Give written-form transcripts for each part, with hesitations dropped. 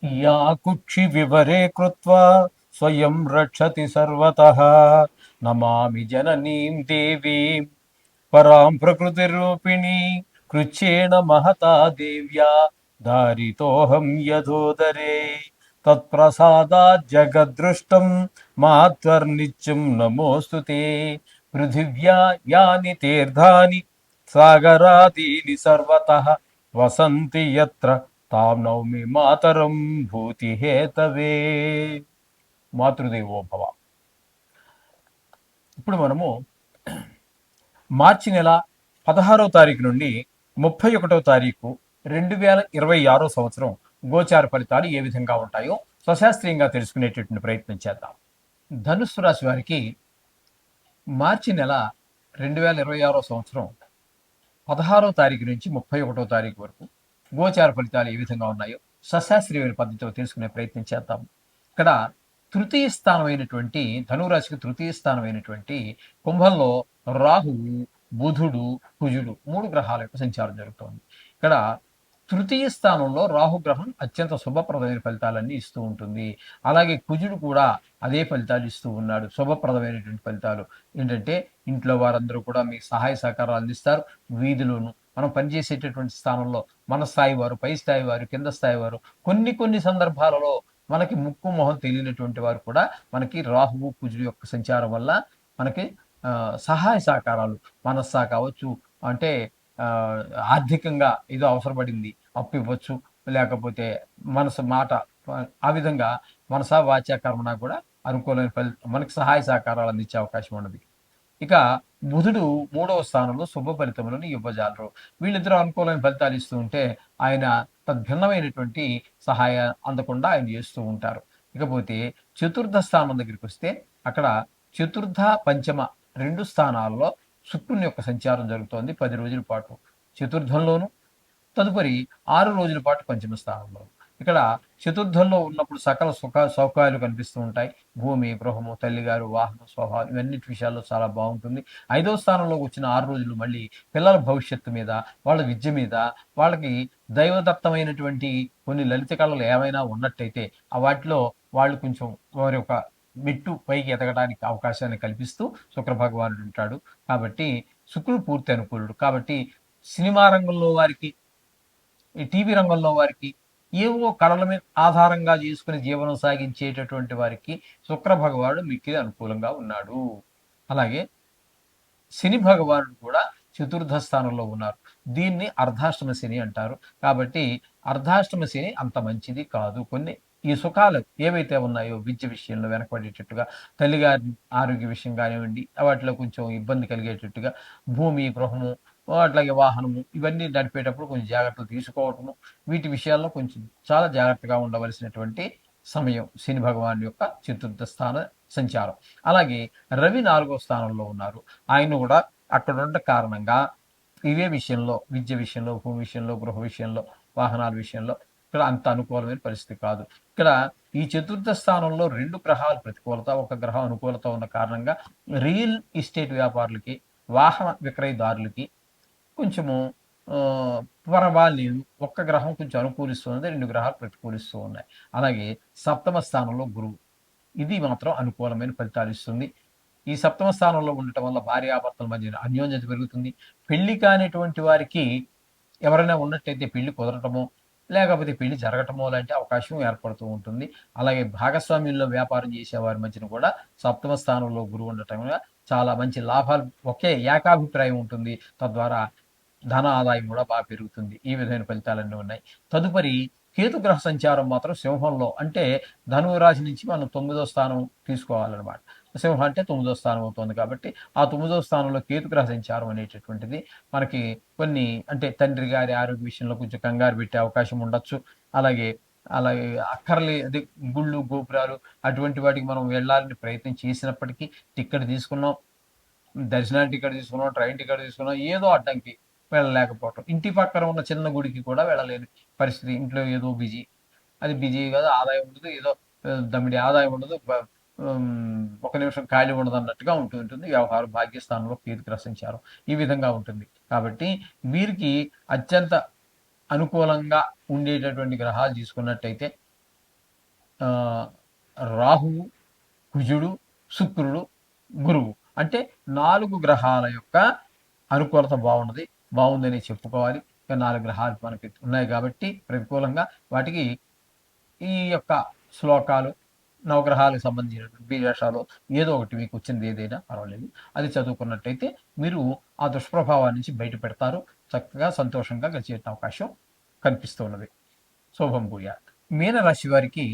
या कुक्षि विवरे कृत्वा स्वयं रक्षति सर्वतः नमामि जननीं देवीं परां प्रकृतिरूपिणी कृच्छ्रेण महता देव्या धारितोऽहं यथोदरे तत्प्रसादात् जगद्दृष्टं मात्वर्नित्यं नमोऽस्तु ते पृथिव्या यानि तीर्थानि सागरादीनि सर्वतः वसन्ति यत्र తాం నౌమి మాతరం భూతి హేతవే. మాతృదేవో భవ. ఇప్పుడు మనము మార్చి నెల 16వ తారీఖు నుండి 31వ తారీఖు 2026 సంవత్సరం గోచార ఫలితాలు ఏ విధంగా ఉంటాయో స్వశాస్త్రీయంగా తెలుసుకునేటటువంటి ప్రయత్నం చేద్దాం. ధనుస్సు రాశి వారికి మార్చి నెల 2026 సంవత్సరం 16వ తారీఖు నుంచి 31వ తారీఖు వరకు గోచార ఫలితాలు ఏ విధంగా ఉన్నాయో సశాస్త్రీయమైన పద్ధతితో తెలుసుకునే ప్రయత్నం చేద్దాం. ఇక్కడ తృతీయ స్థానమైనటువంటి ధనురాశికి తృతీయ స్థానమైనటువంటి కుంభంలో రాహువు, బుధుడు, కుజుడు 3 గ్రహాల యొక్క సంచారం జరుగుతోంది. ఇక్కడ తృతీయ స్థానంలో రాహుగ్రహం అత్యంత శుభప్రదమైన ఫలితాలన్నీ ఇస్తూ ఉంటుంది. అలాగే కుజుడు కూడా అదే ఫలితాలు ఇస్తూ ఉన్నాడు. శుభప్రదమైనటువంటి ఫలితాలు ఏంటంటే ఇంట్లో వారందరూ కూడా మీకు సహాయ సహకారాలు అందిస్తారు. వీధిలోను మనం పనిచేసేటటువంటి స్థానంలో మన స్థాయి వారు, పై స్థాయి వారు, కింద స్థాయి వారు, కొన్ని సందర్భాలలో మనకి ముక్కు మొహం తెలియనటువంటి వారు కూడా మనకి రాహువు, కుజుడు యొక్క సంచారం వల్ల మనకి సహాయ సహకారాలు మనస్సా కావచ్చు, అంటే ఆర్థికంగా ఏదో అవసరపడింది అప్పు ఇవ్వచ్చు, లేకపోతే మనసు మాట, ఆ విధంగా మనసా వాచా కర్మణ కూడా అనుకూలమైన మనకి సహాయ సహకారాలు అందించే అవకాశం ఉన్నది. ఇక బుధుడు 3వ స్థానంలో శుభ ఫలితములను ఇవ్వజాలరు. వీళ్ళిద్దరూ అనుకూలమైన ఫలితాలు ఇస్తూ ఉంటే ఆయన తద్భిన్నమైనటువంటి సహాయ అందకుండా ఆయన చేస్తూ ఉంటారు. ఇకపోతే చతుర్థ స్థానం దగ్గరికి వస్తే అక్కడ చతుర్థ, పంచమ 2 స్థానాల్లో శుక్రుని యొక్క సంచారం జరుగుతోంది 10 రోజుల పాటు చతుర్థంలోను, తదుపరి 6 రోజుల పాటు పంచమ స్థానంలో. ఇక్కడ చతుర్థంలో ఉన్నప్పుడు సకల సౌకర్యాలు కనిపిస్తూ ఉంటాయి. భూమి, గృహము, తల్లిగారు, వాహనం, స్వభావం ఇవన్నిటి విషయాల్లో చాలా బాగుంటుంది. 5వ స్థానంలోకి వచ్చిన 6 రోజులు మళ్ళీ పిల్లల భవిష్యత్తు మీద, వాళ్ళ విద్య మీద, వాళ్ళకి దైవదత్తమైనటువంటి కొన్ని లలిత కళలు ఏమైనా ఉన్నట్టయితే వాటిలో వాళ్ళు కొంచెం వారి యొక్క మెట్టు పైకి ఎదగడానికి అవకాశాన్ని కల్పిస్తూ శుక్ర భగవానుడు ఉంటాడు. కాబట్టి శుక్రుడు పూర్తి అనుకూలుడు. కాబట్టి సినిమా రంగంలో వారికి, ఈ టీవీ రంగంలో వారికి, ఏవో కళల మీద ఆధారంగా చేసుకుని జీవనం సాగించేటటువంటి వారికి శుక్ర భగవానుడు మిక్కిలి అనుకూలంగా ఉన్నాడు. అలాగే శని భగవానుడు కూడా చతుర్థ స్థానంలో ఉన్నారు. దీన్ని అర్ధాష్టమ శని అంటారు. కాబట్టి అర్ధాష్టమ శని అంత మంచిది కాదు. కొన్ని ఈ సుఖాలు ఏవైతే ఉన్నాయో విద్య విషయంలో వెనకబడేటట్టుగా, తల్లిగారి ఆరోగ్య విషయం కానివ్వండి, వాటిలో కొంచెం ఇబ్బంది కలిగేటట్టుగా, భూమి, గృహము, అట్లాగే వాహనము ఇవన్నీ నడిపేటప్పుడు కొంచెం జాగ్రత్తలు తీసుకోవటము, వీటి విషయాల్లో కొంచెం చాలా జాగ్రత్తగా ఉండవలసినటువంటి సమయం శని భగవాన్ యొక్క చతుర్థ స్థాన సంచారం. అలాగే రవి 4వ స్థానంలో ఉన్నారు. ఆయన కూడా అక్కడ ఉన్న కారణంగా ఇవే విషయంలో, విద్య విషయంలో, భూమి విషయంలో, గృహ విషయంలో, వాహనాల విషయంలో ఇక్కడ అంత అనుకూలమైన పరిస్థితి కాదు. ఇక్కడ ఈ చతుర్థ స్థానంలో 2 గ్రహాలు ప్రతికూలత, ఒక గ్రహం అనుకూలత ఉన్న కారణంగా రియల్ ఎస్టేట్ వ్యాపారులకి, వాహన విక్రయదారులకి కొంచెము పర్వాలేదు. ఒక్క గ్రహం కొంచెం అనుకూలిస్తుంది, 2 గ్రహాలు ప్రతికూలిస్తూ ఉన్నాయి. అలాగే సప్తమ స్థానంలో గురువు, ఇది మాత్రం అనుకూలమైన ఫలితాలు ఇస్తుంది. ఈ సప్తమ స్థానంలో ఉండటం వల్ల భార్యాభర్తల మధ్య అన్యోన్యత పెరుగుతుంది. పెళ్లి కానిటువంటి వారికి ఎవరైనా ఉన్నట్టయితే పెళ్లి కుదరటమో, లేకపోతే పెళ్లి జరగటమో లాంటి అవకాశం ఏర్పడుతూ ఉంటుంది. అలాగే భాగస్వామ్యంలో వ్యాపారం చేసేవారి మధ్యన కూడా సప్తమ స్థానంలో గురువు ఉండటం వల్ల చాలా మంచి లాభాలు, ఒకే ఏకాభిప్రాయం ఉంటుంది. తద్వారా ధన ఆదాయం కూడా బాగా పెరుగుతుంది. ఈ విధమైన ఫలితాలన్నీ ఉన్నాయి. తదుపరి కేతుగ్రహ సంచారం మాత్రం సింహంలో, అంటే ధనువు రాశి నుంచి మనం 9వ స్థానం తీసుకోవాలన్నమాట. సింహం అంటే 9వ స్థానం అవుతుంది. కాబట్టి ఆ 9వ స్థానంలో కేతుగ్రహ సంచారం అనేటటువంటిది మనకి కొన్ని, అంటే తండ్రి గారి ఆరోగ్య విషయంలో కొంచెం కంగారు పెట్టే అవకాశం ఉండొచ్చు. అలాగే అలాగే అదే గుళ్ళు, గోపురాలు అటువంటి వాటికి మనం వెళ్ళాలని ప్రయత్నం చేసినప్పటికీ టికెట్ తీసుకున్నాం, దర్శనానికి టికెట్ తీసుకున్నాం, ట్రైన్ టికెట్ తీసుకున్నాం, ఏదో అడ్డంకి వెళ్ళలేకపోవటం. ఇంటి పక్కన ఉన్న చిన్న గుడికి కూడా వెళ్ళలేని పరిస్థితి. ఇంట్లో ఏదో బిజీ, అది బిజీ కాదు, ఆదాయం ఉండదు, ఏదో దమ్మిడి ఆదాయం ఉండదు, ఒక నిమిషం ఖాళీ ఉండదు అన్నట్టుగా ఉంటూ ఉంటుంది. వ్యవహారం భాగ్యస్థానంలో కేతుగ్రహ సంచారం ఈ విధంగా ఉంటుంది. కాబట్టి వీరికి అత్యంత అనుకూలంగా ఉండేటటువంటి గ్రహాలు తీసుకున్నట్టయితే ఆ, రాహువు, కుజుడు, శుక్రుడు, గురువు అంటే 4 గ్రహాల యొక్క అనుకూలత బాగుందని చెప్పుకోవాలి. ఇక 4 గ్రహాలు మనకి ఉన్నాయి కాబట్టి ప్రతికూలంగా వాటికి ఈ యొక్క శ్లోకాలు, నవగ్రహాలకు సంబంధించినటువంటి బీజాక్షరాలు ఏదో ఒకటి మీకు వచ్చింది ఏదైనా పర్వాలేదు. అది చదువుకున్నట్టయితే మీరు ఆ దుష్ప్రభావాల నుంచి బయటపెడతారు. చక్కగా సంతోషంగా గడిచే అవకాశం కనిపిస్తున్నది. శుభం భూయాత్. మీనరాశి వారికి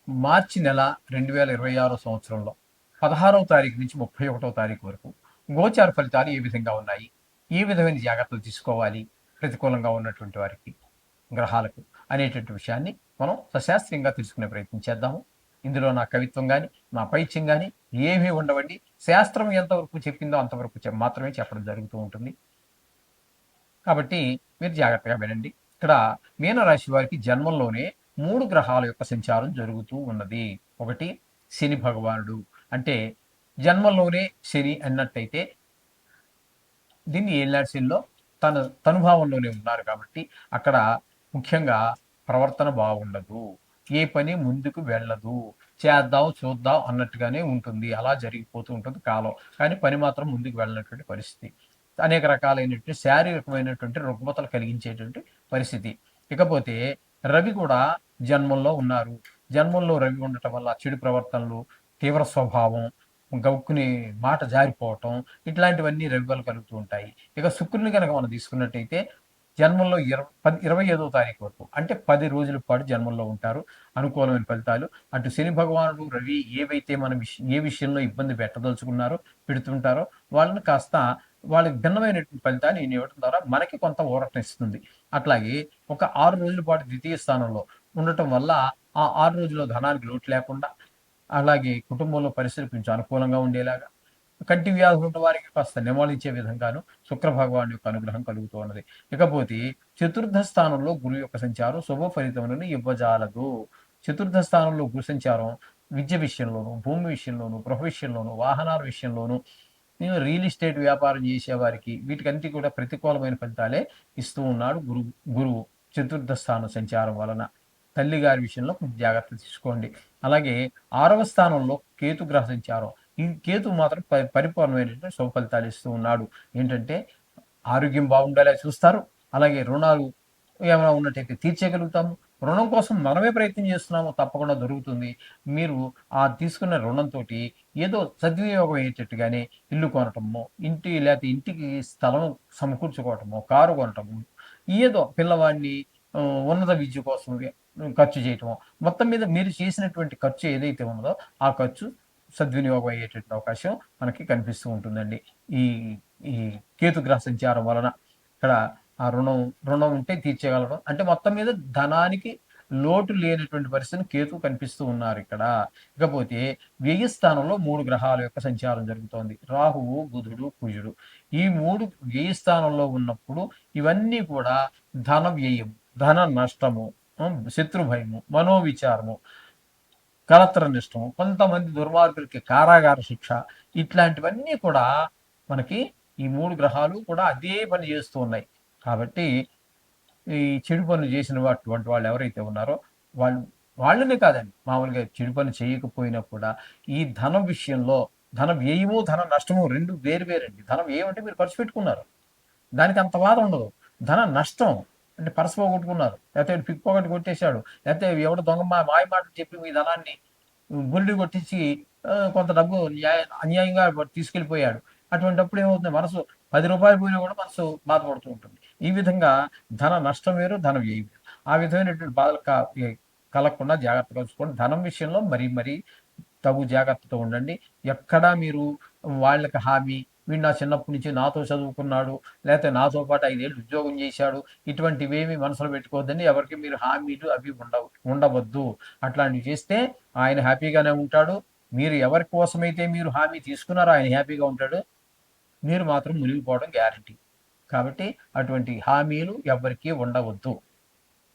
మార్చి నెల 2026 సంవత్సరంలో 16వ తారీఖు నుంచి 31వ తారీఖు వరకు గోచార ఫలితాలు ఏ విధంగా ఉన్నాయి, ఏ విధమైన జాగ్రత్తలు తీసుకోవాలి ప్రతికూలంగా ఉన్నటువంటి వారికి, గ్రహాలకు అనేటువంటి విషయాన్ని మనం సశాస్త్రీయంగా తెలుసుకునే ప్రయత్నం చేద్దాము. ఇందులో నా కవిత్వం కానీ నా పైత్యం కానీ ఏమీ ఉండవండి. శాస్త్రం ఎంతవరకు చెప్పిందో అంతవరకు మాత్రమే చెప్పడం జరుగుతూ ఉంటుంది. కాబట్టి మీరు జాగ్రత్తగా వినండి. ఇక్కడ మీనరాశి వారికి జన్మంలోనే 3 గ్రహాల యొక్క సంచారం జరుగుతూ ఉన్నది. ఒకటి శని భగవానుడు, అంటే జన్మంలోనే శని అన్నట్టయితే దీన్ని ఏళ్ళనాటి శనిలో తనుభావంలోనే ఉన్నారు కాబట్టి అక్కడ ముఖ్యంగా ప్రవర్తన బాగుండదు, ఏ పని ముందుకు వెళ్ళదు, చేద్దాం చూద్దాం అన్నట్టుగానే ఉంటుంది. అలా జరిగిపోతూ ఉంటుంది కాలం. కానీ పని మాత్రం ముందుకు వెళ్ళినటువంటి పరిస్థితి, అనేక రకాలైనటువంటి శారీరకమైనటువంటి రుగ్మతలు కలిగించేటువంటి పరిస్థితి. ఇకపోతే రవి కూడా జన్మంలో ఉన్నారు. జన్మంలో రవి ఉండటం వల్ల చెడు ప్రవర్తనలు, తీవ్ర స్వభావం, గౌక్కుని మాట జారిపోవటం, ఇట్లాంటివన్నీ రవి వల్ల కలుగుతూ ఉంటాయి. ఇక శుక్రుని కనుక మనం తీసుకున్నట్టయితే జన్మంలో 25వ తారీఖు వరకు, అంటే 10 రోజుల పాటు జన్మంలో ఉంటారు. అనుకూలమైన ఫలితాలు. అటు శని భగవానుడు, రవి ఏవైతే మన ఏ విషయంలో ఇబ్బంది పెట్టదలుచుకున్నారో, పెడుతుంటారో వాళ్ళని కాస్త వాళ్ళకి భిన్నమైనటువంటి ఫలితాలు ఈయన ఇవ్వడం ద్వారా మనకి కొంత ఊరటనిస్తుంది. అట్లాగే ఒక 6 రోజుల పాటు ద్వితీయ స్థానంలో ఉండటం వల్ల ఆ 6 రోజుల్లో ధనానికి లోటు లేకుండా, అలాగే కుటుంబంలో పరిస్థితులు కొంచెం అనుకూలంగా ఉండేలాగా, కంటి వ్యాధులు ఉన్న వారికి కాస్త నివాళించే విధంగాను శుక్ర భగవాన్ యొక్క అనుగ్రహం కలుగుతూ ఉన్నది. ఇకపోతే చతుర్థ స్థానంలో గురు యొక్క సంచారం శుభ ఫలితములను ఇవ్వజాలదు. చతుర్థ స్థానంలో గురు సంచారం విద్య విషయంలోను, భూమి విషయంలోను, గృహ విషయంలోను, వాహనాల విషయంలోను, రియల్ ఎస్టేట్ వ్యాపారం చేసేవారికి వీటికంటే కూడా ప్రతికూలమైన ఫలితాలే ఇస్తూ ఉన్నాడు గురువు చతుర్థ స్థానం సంచారం వలన. తల్లి గారి విషయంలో కొంచెం జాగ్రత్త తీసుకోండి. అలాగే 6వ స్థానంలో కేతు గ్రహ సంచారం. ఈ కేతు మాత్రం పరిపూర్ణమైనటువంటి శుభ ఫలితాలు ఇస్తూ ఉన్నాడు. ఏంటంటే ఆరోగ్యం బాగుండేలా చూస్తారు. అలాగే రుణాలు ఏమైనా ఉన్నట్టయితే తీర్చేయగలుగుతాము. రుణం కోసం మనమే ప్రయత్నం చేస్తున్నాము, తప్పకుండా దొరుకుతుంది. మీరు ఆ తీసుకున్న రుణంతో ఏదో సద్వినియోగం అయ్యేటట్టుగానే ఇల్లు కొనటము, లేకపోతే ఇంటికి స్థలం సమకూర్చుకోవటము, కారు కొనటము, ఏదో పిల్లవాడిని ఉన్నత విద్య కోసం ఖర్చు చేయటము, మొత్తం మీద మీరు చేసినటువంటి ఖర్చు ఏదైతే ఉన్నదో ఆ ఖర్చు సద్వినియోగం అయ్యేటటువంటి అవకాశం మనకి కనిపిస్తూ ఉంటుందండి. ఈ ఈ కేతుగ్రహ సంచారం వలన ఇక్కడ ఆ రుణం ఉంటే తీర్చేయగలడం, అంటే మొత్తం మీద ధనానికి లోటు లేనటువంటి పరిస్థితిని కేతు కనిపిస్తూ ఉన్నారు ఇక్కడ. ఇకపోతే వ్యయ స్థానంలో 3 గ్రహాల యొక్క సంచారం జరుగుతోంది. రాహువు, బుధుడు, కుజుడు. ఈ 3 వ్యయ స్థానంలో ఉన్నప్పుడు ఇవన్నీ కూడా ధన వ్యయం, ధన నష్టము, శత్రు భయము, మనోవిచారము, కలత్ర నష్టము, కొంతమంది దుర్మార్గులకి కారాగార శిక్ష, ఇట్లాంటివన్నీ కూడా మనకి ఈ 3 గ్రహాలు కూడా అదే పని చేస్తూ ఉన్నాయి. కాబట్టి ఈ చెడు పనులు చేసిన అటువంటి వాళ్ళు ఎవరైతే ఉన్నారో వాళ్ళనే కాదండి, మామూలుగా చెడు పని చేయకపోయినా కూడా ఈ ధనం విషయంలో ధన వ్యయము, ధన నష్టము 2 వేరండి. ధనం ఏమంటే మీరు ఖర్చు పెట్టుకున్నారు, దానికి అంత బాధ ఉండదు. ధన నష్టం అంటే పర్స్ పోగొట్టుకున్నారు, లేకపోతే పిక్ పాకెట్ కొట్టేశాడు, లేకపోతే ఎవడో దొంగ మాయ మాటలు చెప్పి మీ ధనాన్ని గురిడి కొట్టించి కొంత డబ్బు అన్యాయంగా తీసుకెళ్ళిపోయాడు. అటువంటిప్పుడు ఏమవుతుంది, మనసు 10 రూపాయలు పోయినా కూడా మనసు బాధపడుతూ ఉంటుంది. ఈ విధంగా ధన నష్టం వేరు, ధన వ్యయం వేరు. ఆ విధమైనటువంటి బాధలు కలగకుండా జాగ్రత్తగా చూసుకోండి. ధనం విషయంలో మరీ తగు జాగ్రత్తతో ఉండండి. ఎక్కడా మీరు వాళ్ళకి హామీ, వీడు నా చిన్నప్పటి నుంచి నాతో చదువుకున్నాడు, లేకపోతే నాతో పాటు 5 ఏళ్ళు ఉద్యోగం చేశాడు, ఇటువంటివేమి మనసులో పెట్టుకోవద్దండి. ఎవరికి మీరు హామీలు అవి ఉండవద్దు. అట్లాంటివి చేస్తే ఆయన హ్యాపీగానే ఉంటాడు. మీరు ఎవరి కోసమైతే మీరు హామీ తీసుకున్నారో ఆయన హ్యాపీగా ఉంటాడు, మీరు మాత్రం మునిగిపోవడం గ్యారంటీ. కాబట్టి అటువంటి హామీలు ఎవ్వరికీ ఉండవద్దు.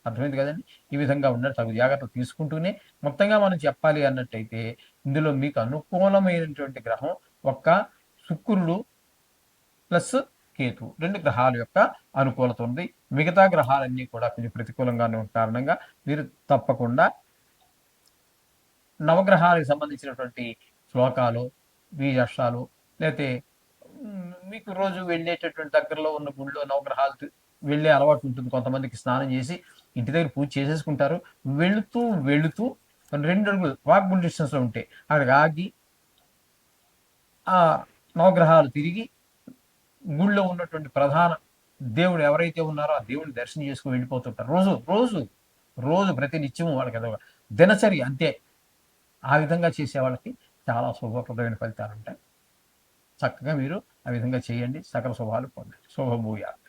అర్థమైంది కదండి. ఈ విధంగా తగు జాగ్రత్తలు తీసుకుంటూనే మొత్తంగా మనం చెప్పాలి అన్నట్టయితే ఇందులో మీకు అనుకూలమైనటువంటి గ్రహం ఒక్క శుక్రుడు ప్లస్ కేతు, 2 గ్రహాల యొక్క అనుకూలత ఉంది. మిగతా గ్రహాలన్నీ కూడా కొంచెం ప్రతికూలంగానే ఉన్న కారణంగా మీరు తప్పకుండా నవగ్రహాలకు సంబంధించినటువంటి శ్లోకాలు, బీజాక్షరాలు, లేతే మీకు రోజు వెళ్ళేటటువంటి దగ్గరలో ఉన్న గుడిలో నవగ్రహాలు వెళ్ళే అలవాటు ఉంటుంది. కొంతమందికి స్నానం చేసి ఇంటి దగ్గర పూజ చేసేసుకుంటారు. వెళుతూ వెళుతూ 2 అడుగులు వాకబుల్ డిస్టెన్స్‌లో ఉంటే అక్కడికి ఆగి ఆ నవగ్రహాలు తిరిగి గుడిలో ఉన్నటువంటి ప్రధాన దేవుడు ఎవరైతే ఉన్నారో ఆ దేవుడిని దర్శనం చేసుకొని వెళ్ళిపోతుంటారు. రోజు రోజు రోజు ప్రతి నిత్యము వాళ్ళకి అదొక దినచర్య అంతే. ఆ విధంగా చేసే వాళ్ళకి చాలా శుభప్రదమైన ఫలితాలు ఉంటాయి. చక్కగా మీరు ఆ విధంగా చేయండి. సకల శుభాలు పొందండి. శుభభూయాలు.